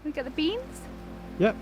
We get the beans? Yep.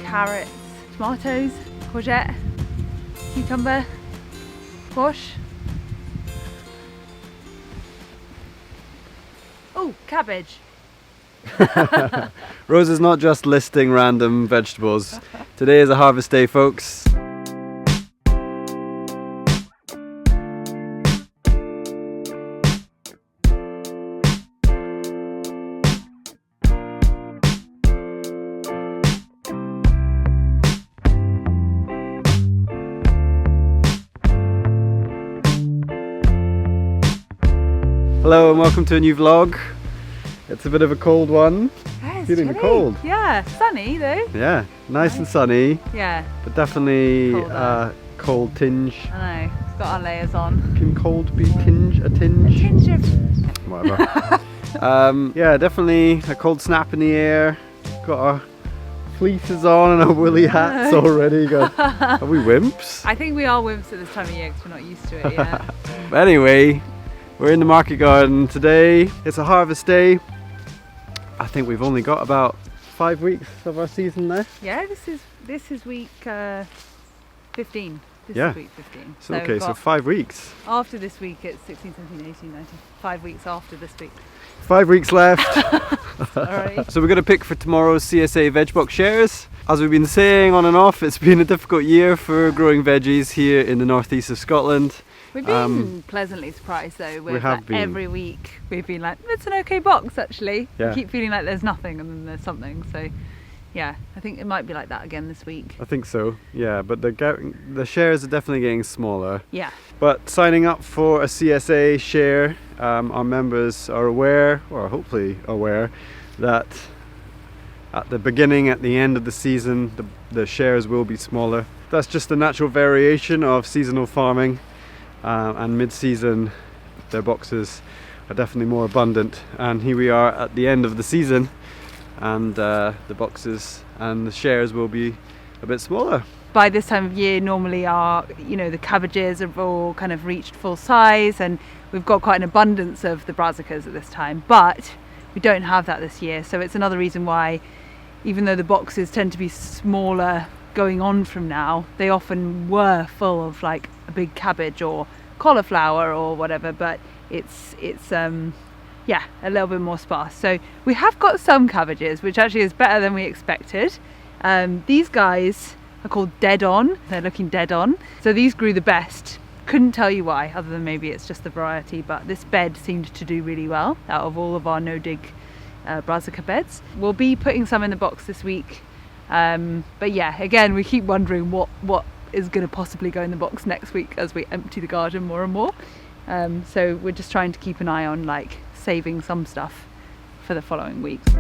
Carrots, tomatoes, courgette, cucumber, squash. Oh, cabbage. Rose is not just listing random vegetables. Today is a harvest day, folks. Hello and welcome to a new vlog. It's a bit of a cold one. Yeah, it's Feeling chilly. the cold. Yeah, sunny though. Yeah, nice and sunny, Yeah, but definitely Colder. cold tinge. I know. It's got our layers on. Can cold be tinge? A A tinge? tinge of... Whatever. Yeah, definitely a cold snap in the air. Got our fleeces on and our woolly hats already. Are we wimps? I think we are wimps at this time of year because we're not used to it yet. But anyway, we're in the market garden today. It's a harvest day. I think we've only got about 5 weeks of our season left. Yeah, this is week 15. This Yeah. is week 15. So okay, we've so got- 5 weeks. after this week it's 16, 17, 18, 19. 5 weeks after this week. 5 weeks left. Alright. So we're going to pick for tomorrow's CSA veg box shares. As we've been saying on and off, it's been a difficult year for growing veggies here in the northeast of Scotland. We've been pleasantly surprised though. With have that been. Every week we've been like, it's an okay box actually. Yeah. We keep feeling like there's nothing and then there's something. So yeah, I think it might be like that again this week. I think so, yeah, but the shares are definitely getting smaller. Yeah. But signing up for a CSA share, our members are aware, or hopefully aware, that at the beginning, at the end of the season, the shares will be smaller. That's just a natural variation of seasonal farming, and mid-season their boxes are definitely more abundant. And here we are at the end of the season, and the boxes and the shares will be a bit smaller. By this time of year normally the cabbages have all kind of reached full size and we've got quite an abundance of the brassicas at this time, but we don't have that this year. So it's another reason why, even though the boxes tend to be smaller going on from now, they often were full of like a big cabbage or cauliflower or whatever, but it's a little bit more sparse. So we have got some cabbages, which actually is better than we expected. These guys are called dead on. They're looking dead on. So these grew the best. Couldn't tell you why, other than maybe it's just the variety, but this bed seemed to do really well out of all of our no-dig brassica beds. We'll be putting some in the box this week. But yeah, again, we keep wondering what is going to possibly go in the box next week as we empty the garden more and more. So we're just trying to keep an eye on like saving some stuff for the following weeks.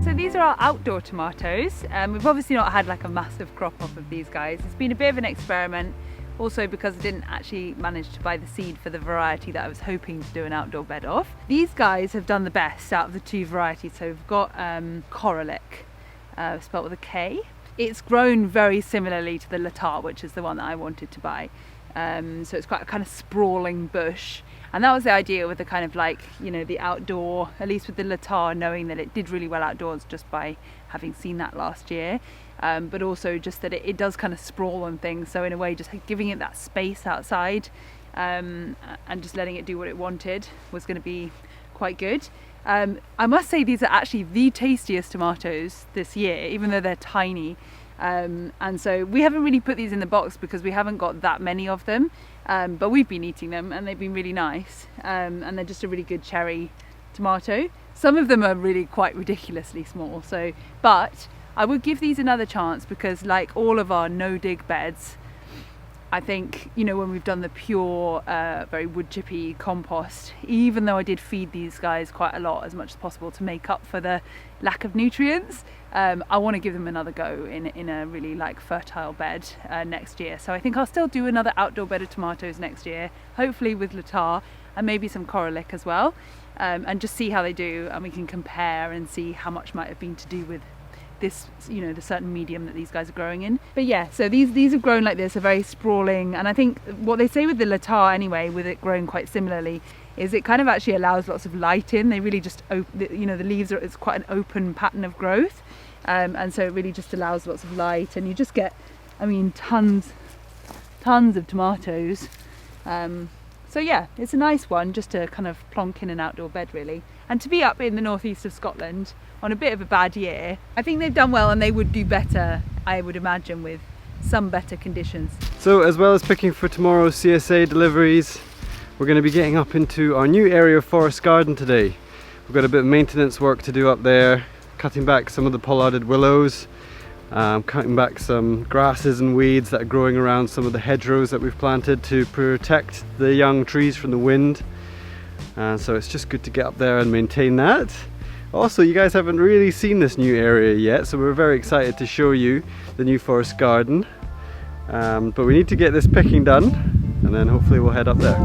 So these are our outdoor tomatoes. We've obviously not had like a massive crop off of these guys. It's been a bit of an experiment. Also because I didn't actually manage to buy the seed for the variety that I was hoping to do an outdoor bed of. These guys have done the best out of the two varieties. So we've got Koralik, spelled with a K. It's grown very similarly to the Latar, which is the one that I wanted to buy. So it's quite a kind of sprawling bush. And that was the idea with the kind of like, you know, the outdoor, at least with the Latar, knowing that it did really well outdoors just by having seen that last year. But also just that it does kind of sprawl on things. So in a way, just giving it that space outside and just letting it do what it wanted was going to be quite good. I must say these are actually the tastiest tomatoes this year, even though they're tiny. And so we haven't really put these in the box because we haven't got that many of them. But we've been eating them and they've been really nice. And they're just a really good cherry tomato. Some of them are really quite ridiculously small. But I would give these another chance because, like all of our no-dig beds, I think, you know, when we've done the pure, very wood chippy compost, even though I did feed these guys quite a lot, as much as possible to make up for the lack of nutrients, I want to give them another go in a really like fertile bed next year. So I think I'll still do another outdoor bed of tomatoes next year, hopefully with Latar and maybe some coralic as well, and just see how they do, and we can compare and see how much might have been to do with this, you know, the certain medium that these guys are growing in. But yeah, so these have grown like this, are very sprawling, and I think what they say with the Latar anyway, with it growing quite similarly, is it kind of actually allows lots of light in. They really just you know, the leaves are, it's quite an open pattern of growth, and so it really just allows lots of light, and you just get, I mean, tons of tomatoes. So yeah, it's a nice one just to kind of plonk in an outdoor bed really. And to be up in the northeast of Scotland on a bit of a bad year, I think they've done well, and they would do better, I would imagine, with some better conditions. So as well as picking for tomorrow's CSA deliveries, we're going to be getting up into our new area of forest garden today. We've got a bit of maintenance work to do up there, cutting back some of the pollarded willows, cutting back some grasses and weeds that are growing around some of the hedgerows that we've planted to protect the young trees from the wind. So it's just good to get up there and maintain that. Also, you guys haven't really seen this new area yet, so we're very excited to show you the new forest garden. But we need to get this picking done, and then hopefully we'll head up there.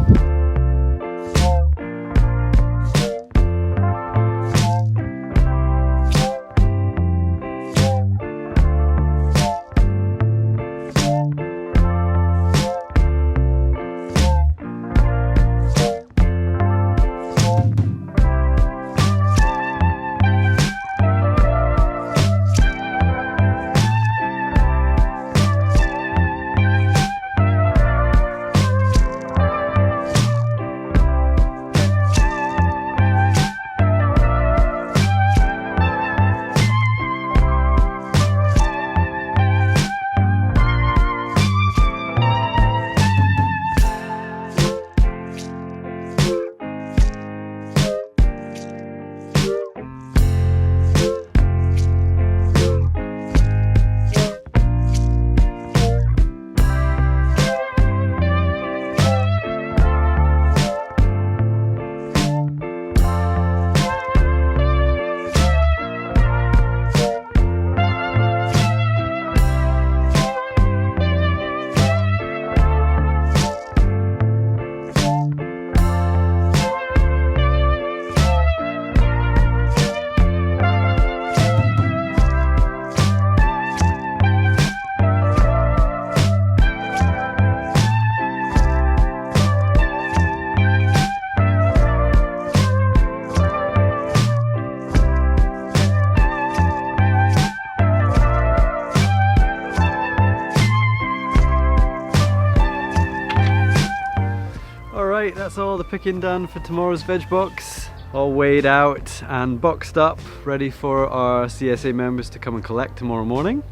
That's all the picking done for tomorrow's veg box. All weighed out and boxed up, ready for our CSA members to come and collect tomorrow morning.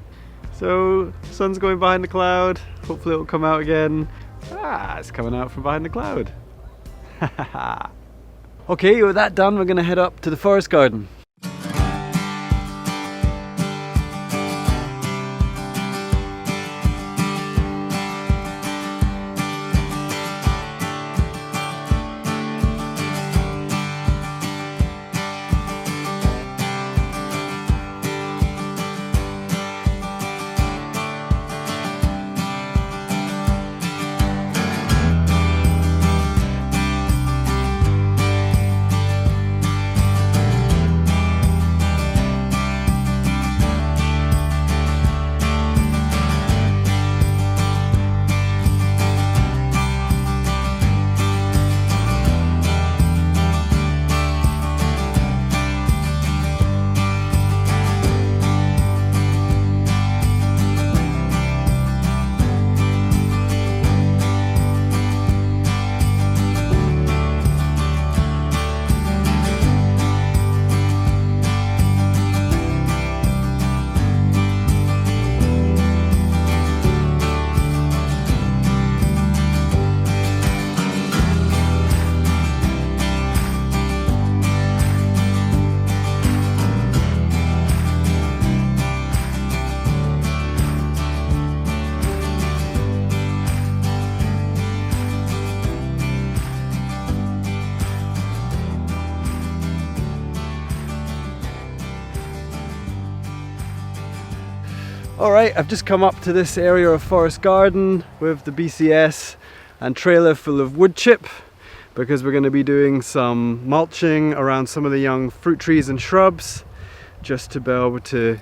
So, sun's going behind the cloud. Hopefully it'll come out again. It's coming out from behind the cloud. Okay, with that done, we're going to head up to the forest garden. Alright, I've just come up to this area of forest garden with the BCS and trailer full of wood chip, because we're going to be doing some mulching around some of the young fruit trees and shrubs, just to be able to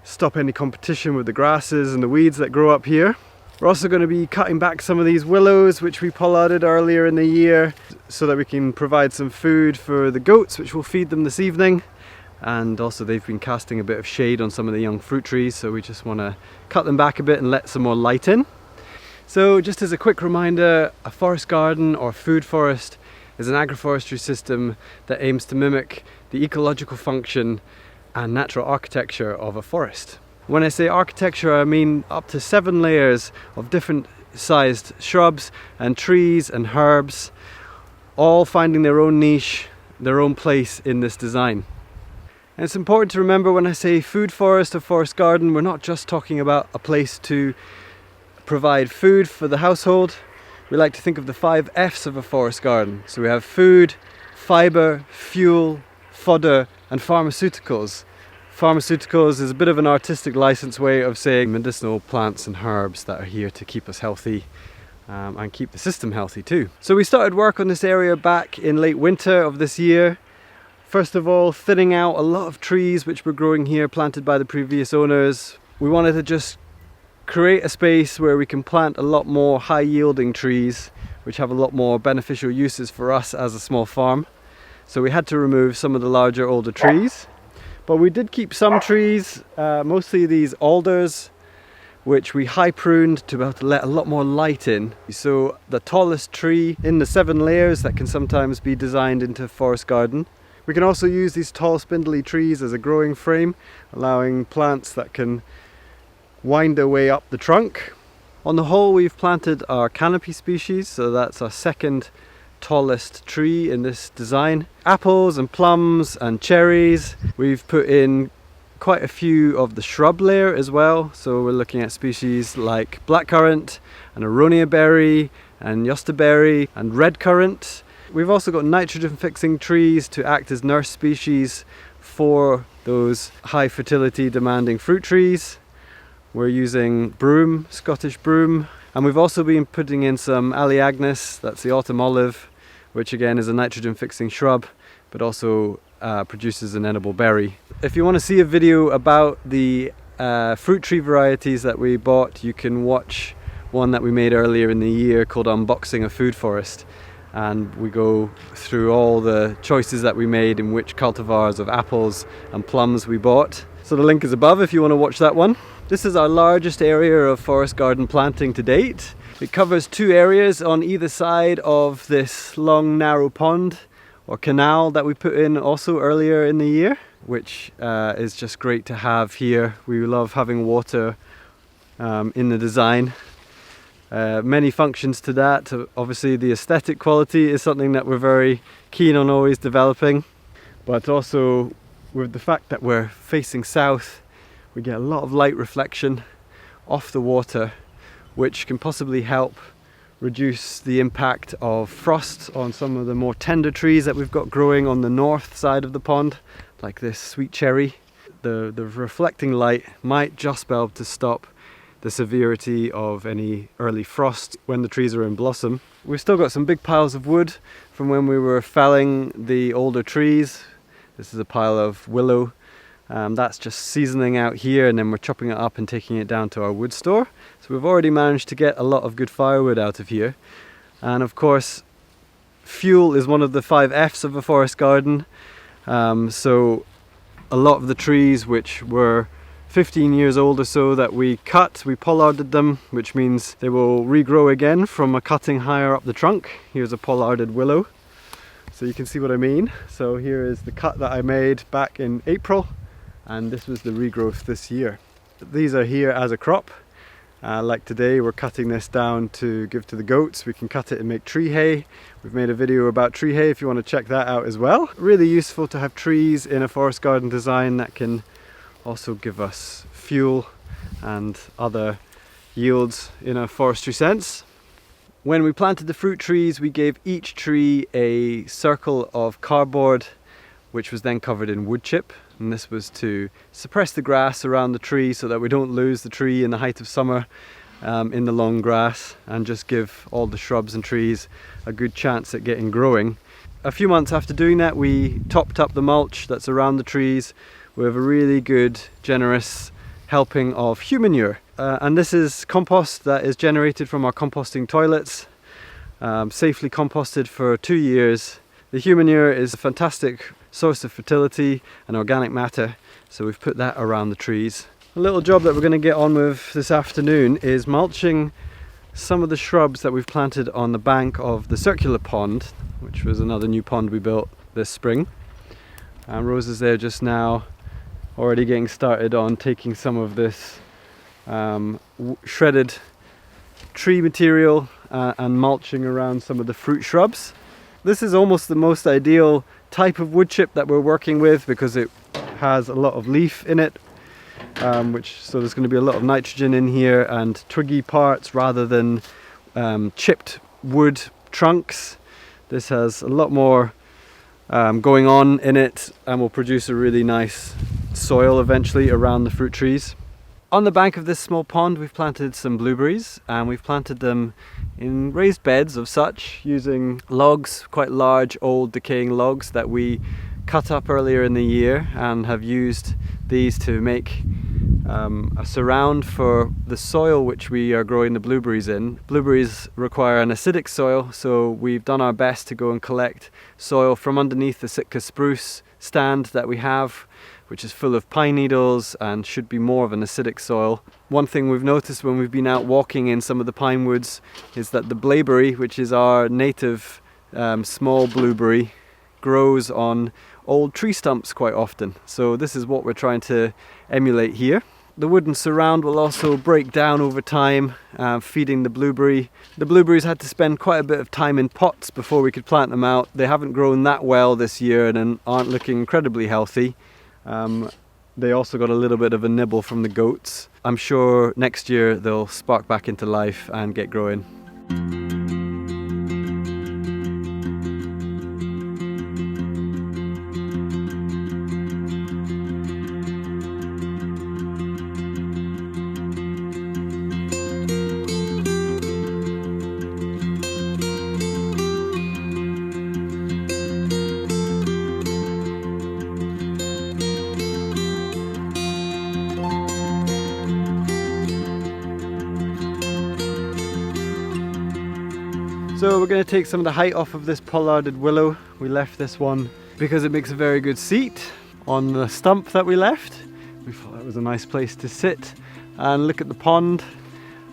stop any competition with the grasses and the weeds that grow up here. We're also going to be cutting back some of these willows which we pollarded earlier in the year, so that we can provide some food for the goats, which we'll feed them this evening. And also they've been casting a bit of shade on some of the young fruit trees, so we just want to cut them back a bit and let some more light in. So just as a quick reminder, a forest garden or food forest is an agroforestry system that aims to mimic the ecological function and natural architecture of a forest. When I say architecture, I mean up to 7 layers of different sized shrubs and trees and herbs, all finding their own niche, their own place in this design. And it's important to remember, when I say food forest or forest garden, we're not just talking about a place to provide food for the household. We like to think of the 5 F's of a forest garden. So we have food, fibre, fuel, fodder and pharmaceuticals. Pharmaceuticals is a bit of an artistic license way of saying medicinal plants and herbs that are here to keep us healthy and keep the system healthy too. So we started work on this area back in late winter of this year. First of all, thinning out a lot of trees which were growing here, planted by the previous owners. We wanted to just create a space where we can plant a lot more high yielding trees which have a lot more beneficial uses for us as a small farm. So we had to remove some of the larger, older trees. But we did keep some trees, mostly these alders, which we high pruned to be able to let a lot more light in. So the tallest tree in the 7 layers that can sometimes be designed into a forest garden. We can also use these tall spindly trees as a growing frame, allowing plants that can wind their way up the trunk. On the whole, we've planted our canopy species, so that's our second tallest tree in this design. Apples and plums and cherries. We've put in quite a few of the shrub layer as well, so we're looking at species like blackcurrant and aronia berry and yostaberry and red currant. We've also got nitrogen fixing trees to act as nurse species for those high fertility demanding fruit trees. We're using broom, Scottish broom, and we've also been putting in some Aleagnus, that's the autumn olive, which again is a nitrogen fixing shrub but also produces an edible berry. If you want to see a video about the fruit tree varieties that we bought, you can watch one that we made earlier in the year called Unboxing a Food Forest. And we go through all the choices that we made in which cultivars of apples and plums we bought. So the link is above if you want to watch that one. This is our largest area of forest garden planting to date. It covers 2 areas on either side of this long narrow pond or canal that we put in also earlier in the year, which is just great to have here. We love having water in the design. Many functions to that. Obviously the aesthetic quality is something that we're very keen on always developing, but also with the fact that we're facing south, we get a lot of light reflection off the water, which can possibly help reduce the impact of frost on some of the more tender trees that we've got growing on the north side of the pond, like this sweet cherry. The reflecting light might just be able to stop the severity of any early frost when the trees are in blossom. We've still got some big piles of wood from when we were felling the older trees. This is a pile of willow. That's just seasoning out here, and then we're chopping it up and taking it down to our wood store. So we've already managed to get a lot of good firewood out of here. And of course, fuel is one of the 5 F's of a forest garden. So a lot of the trees which were 15 years old or so that we cut, we pollarded them, which means they will regrow again from a cutting higher up the trunk. Here's a pollarded willow, so you can see what I mean. So here is the cut that I made back in April, and this was the regrowth this year. These are here as a crop. Like today, we're cutting this down to give to the goats. We can cut it and make tree hay. We've made a video about tree hay if you want to check that out as well. Really useful to have trees in a forest garden design that can also give us fuel and other yields in a forestry sense. When we planted the fruit trees, we gave each tree a circle of cardboard, which was then covered in wood chip. and this was to suppress the grass around the tree so that we don't lose the tree in the height of summer in the long grass, and just give all the shrubs and trees a good chance at getting growing. A few months after doing that, we topped up the mulch that's around the trees with a really good, generous helping of humanure. And this is compost that is generated from our composting toilets, safely composted for 2 years. The humanure is a fantastic source of fertility and organic matter, so we've put that around the trees. A little job that we're going to get on with this afternoon is mulching some of the shrubs that we've planted on the bank of the circular pond, which was another new pond we built this spring. And Rose is there just now, already getting started on taking some of this shredded tree material and mulching around some of the fruit shrubs. This is almost the most ideal type of wood chip that we're working with because it has a lot of leaf in it, so there's going to be a lot of nitrogen in here and twiggy parts rather than chipped wood trunks. This has a lot more going on in it and will produce a really nice soil eventually around the fruit trees. On the bank of this small pond we've planted some blueberries, and we've planted them in raised beds of such using logs, quite large old decaying logs that we cut up earlier in the year, and have used these to make a surround for the soil which we are growing the blueberries in. Blueberries require an acidic soil, so we've done our best to go and collect soil from underneath the Sitka spruce stand that we have, which is full of pine needles and should be more of an acidic soil. One thing we've noticed when we've been out walking in some of the pine woods is that the blaeberry, which is our native small blueberry, grows on old tree stumps quite often. So this is what we're trying to emulate here. The wooden surround will also break down over time, feeding the blueberry. The blueberries had to spend quite a bit of time in pots before we could plant them out. They haven't grown that well this year and aren't looking incredibly healthy. They also got a little bit of a nibble from the goats. I'm sure next year they'll spark back into life and get growing. So we're going to take some of the height off of this pollarded willow. We left this one because it makes a very good seat on the stump that we left. We thought that was a nice place to sit and look at the pond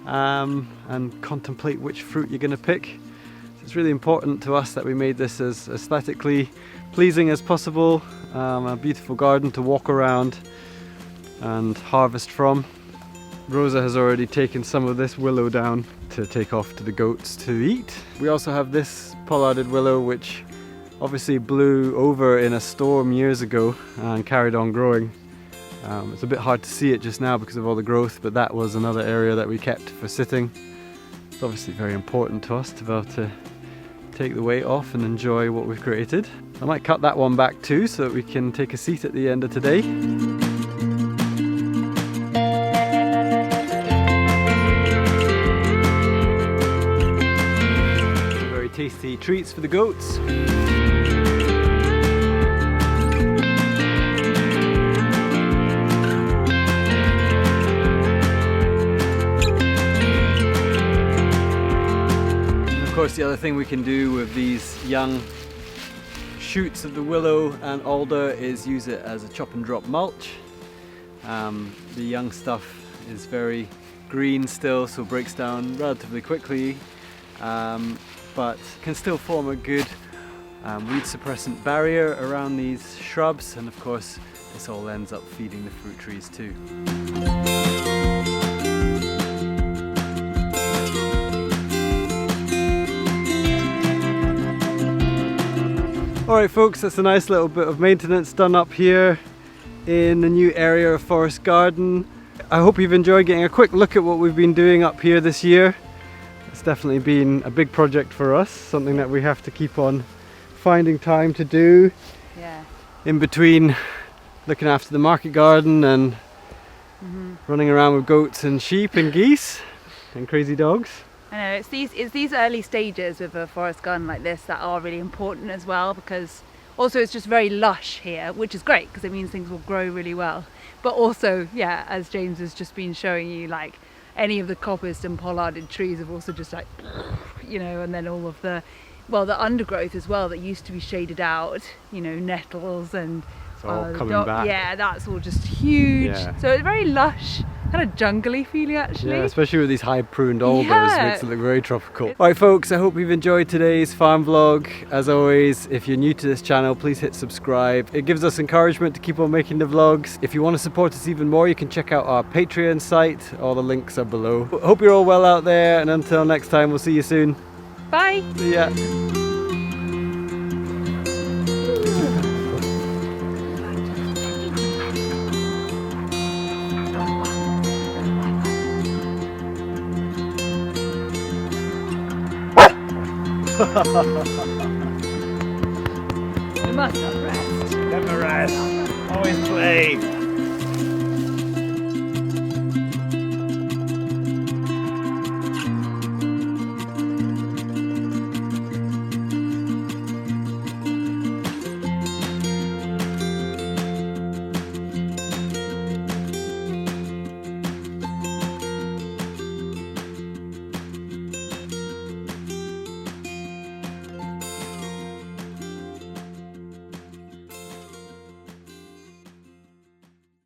and contemplate which fruit you're going to pick. So it's really important to us that we made this as aesthetically pleasing as possible, a beautiful garden to walk around and harvest from. Rosa has already taken some of this willow down to take off to the goats to eat. We also have this pollarded willow, which obviously blew over in a storm years ago and carried on growing. It's a bit hard to see it just now because of all the growth, but that was another area that we kept for sitting. It's obviously very important to us to be able to take the weight off and enjoy what we've created. I might cut that one back too so that we can take a seat at the end of today. Tasty treats for the goats. And of course, the other thing we can do with these young shoots of the willow and alder is use it as a chop and drop mulch. The young stuff is very green still, so breaks down relatively quickly. But can still form a good weed suppressant barrier around these shrubs, and of course this all ends up feeding the fruit trees too. Alright folks, that's a nice little bit of maintenance done up here in the new area of Forest Garden. I hope you've enjoyed getting a quick look at what we've been doing up here this year. It's definitely been a big project for us, something that we have to keep on finding time to do. Yeah. In between looking after the market garden and running around with goats and sheep and geese and crazy dogs. I know, it's these early stages with a forest garden like this that are really important as well, because also it's just very lush here, which is great because it means things will grow really well. But also, yeah, as James has just been showing you, like any of the coppiced and pollarded trees have also just like, you know, and then all of the, well, the undergrowth as well that used to be shaded out, you know, nettles and It's all coming back. Yeah, that's all just huge. Yeah. So it's very lush, kind of jungly feeling actually. Yeah, especially with these high pruned alders, Yeah. makes it look very tropical. Alright folks, I hope you've enjoyed today's farm vlog. As always, if you're new to this channel, please hit subscribe. It gives us encouragement to keep on making the vlogs. If you want to support us even more, you can check out our Patreon site. All the links are below. Hope you're all well out there, and until next time, we'll see you soon. Bye. See ya. We must not rest. Never rest. Always play.